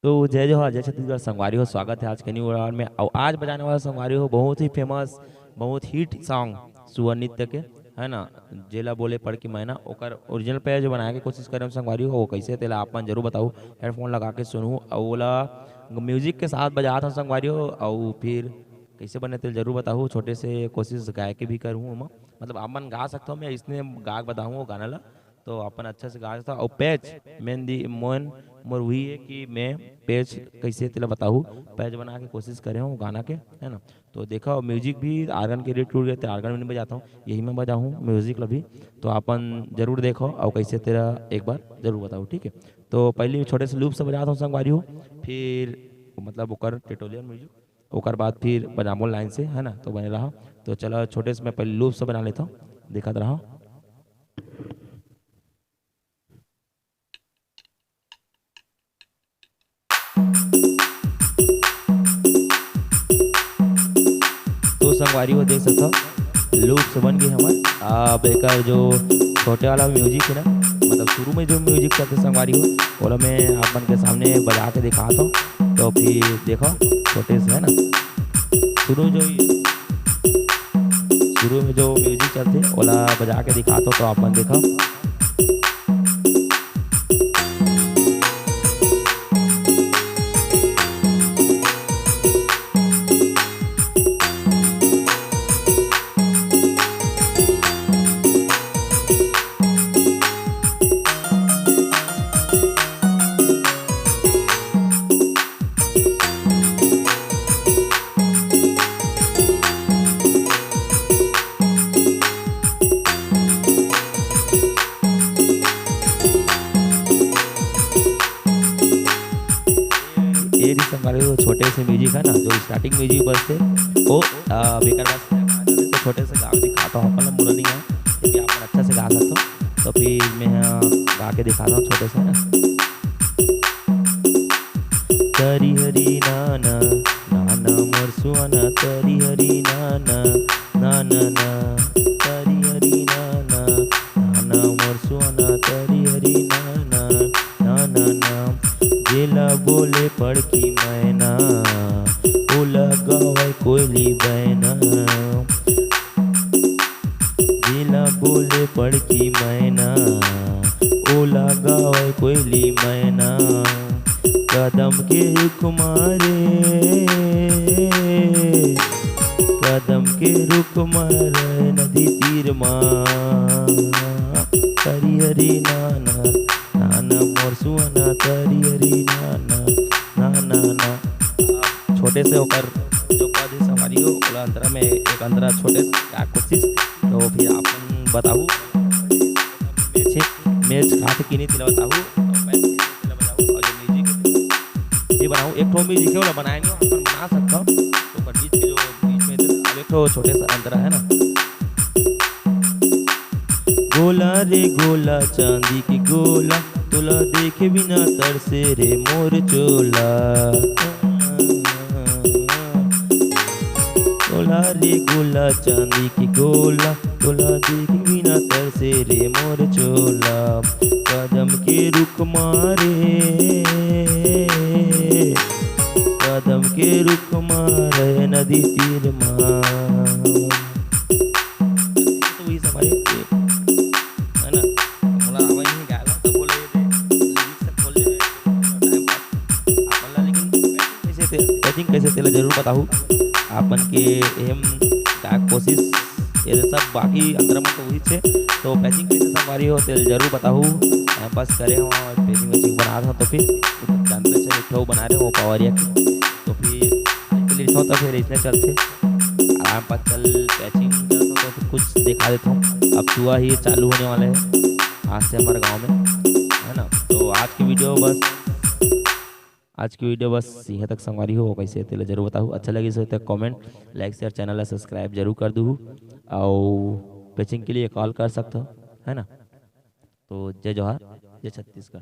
तो जय जोहार जय छत्तीसगढ़ संगवारी हो। स्वागत है आज के न्यू राउंड में। और आज बजाने वाला संगवारी हो बहुत ही फेमस, बहुत हिट सॉन्ग सुअर नृत्य के, है ना। जेला बोले पढ़ की मैना ओकर ओरिजिनल पे जो बनाए के कोशिश करे हम संगवारी हो वो कैसे तेला आप मन जरूर बताऊ। हेडफोन लगा के सुनू और ओला म्यूजिक के साथ बजात हम संगवारी हो। और फिर कैसे बने तेल जरूर बताऊँ। छोटे से कोशिश गाय के भी करूँ, मतलब आप मन गा सकता हूँ, मैं इसने गा बताऊँ वो गाना ला तो अपन अच्छा से गा सकता। और पैच मेन दी मोन मोर वही है कि मैं पेज कैसे तेला बताऊँ, पेज बना के कोशिश करे हूँ गाना के, है ना। तो देखो म्यूजिक भी आर्गन के रेट टूट गए थे, आर्गन में नहीं बजाता हूँ, यही मैं बजा हूँ म्यूजिक ला भी। तो अपन जरूर देखो और कैसे तेरा एक बार जरूर बताओ, ठीक है। तो पहले छोटे से लूप से बजाता हूँ संगवारी हो, फिर मतलब ओकर ट्यूटोरियल म्यूजिक, ओकर बाद फिर बजामो लाइन से, है ना। तो बने रहा। तो चलो छोटे से मैं पहले लूप से बना लेता हूँ, दिखाता रहा। तो संगवारी हो देख सकता लूप से बन गई हमार। अब एक जो छोटे वाला म्यूजिक है ना, मतलब शुरू में जो म्यूजिक चलते संगवारी हो बोला मैं अपन के सामने बजा के दिखाता हूँ। तो फिर देखो छोटे से, है ना। शुरू जो शुरू में जो म्यूजिक चलते ओला बजा के दिखाता हूँ, तो अपन देखो। ये रही हमारे वो छोटे से म्यूजिक है ना, जो स्टार्टिंग म्यूजिक बजते वो बेकार बात से गाना चलते, तो छोटे से गा के दिखाता हूँ। अपन बुरा नहीं है, फिर भी आप अच्छा से गा सकते हो। तो फिर मैं गा के दिखाता हूँ छोटे से, है ना। तरी हरी नाना नाना मोर सुआना, तरी हरी नाना नाना ना, तरी हरी नाना नाना मोर सुआना, तरी हरी नाना नाना ना। जेला बोले पढ़ की मैना ओला गावे कोयली बैना, जेला बोले पढ़ की मैना ओला गावे कोयली मैना। कदम के रुख मारे, कदम के रुख मारे नदी तीर माँ, तरी हरी नाना नाना मोर सुआना, तरी हरी नाना नाना ना। छोटे से होकर जो पद है सवारी हो ओला अंतरा में एक अंतरा छोटे से क्या कोशिश। तो फिर आप बताऊँ मैच खाते कि नहीं तिला बताऊँ, और मैं तिला बताऊँ। और जो म्यूजिक ये बनाऊँ एक ठो म्यूजिक है, वाला बनाए नहीं अपन बना सकता हूँ। तो पर बीच के जो बीच में अब एक ठो छोटे सा अंतरा है ना। गोला रे गोला चांदी की गोला, तोला देखे बिना तरसे रे मोर चोला। गोला रे गोला चांदी की गोला, तोला देखे बिना तरसे रे मोर चोला। कदम के रुख मारे, कदम के रुख मारे नदी तीर माँ। तो वही सब है ना। मोला आवाज नहीं गाला तो बोले लिरिक्स से बोल ले टाइम पास अपन ला। लेकिन पैचिंग कैसे तेला जरूर बताऊँ आपन के एम का कोशिश ये सब बाकी अंतर में तो वही छे। तो पैचिंग कैसे संगवारी हो तेल जरूर बताऊँ। टाइम पास करे हो पैचिंग वैचिंग बना रहा तो फिर जानते से ठो बना रहे हो पावरिया की। तो फिर लिखो तो फिर इसने चलते आराम पास चल पैचिंग करता हूँ। तो फिर कुछ दिखा देता हूँ। अब सुबह ही चालू होने वाले हैं आज से हमारे गांव में, है ना। तो आज की वीडियो बस यहाँ तक संगवारी हो कैसे तेले जरूर बताऊँ। अच्छा लगे तो कमेंट लाइक शेयर चैनल ला सब्सक्राइब जरूर कर दूँ। और पैचिंग के लिए कॉल कर सकते हो, है ना। तो जय जोहार जय छत्तीसगढ़।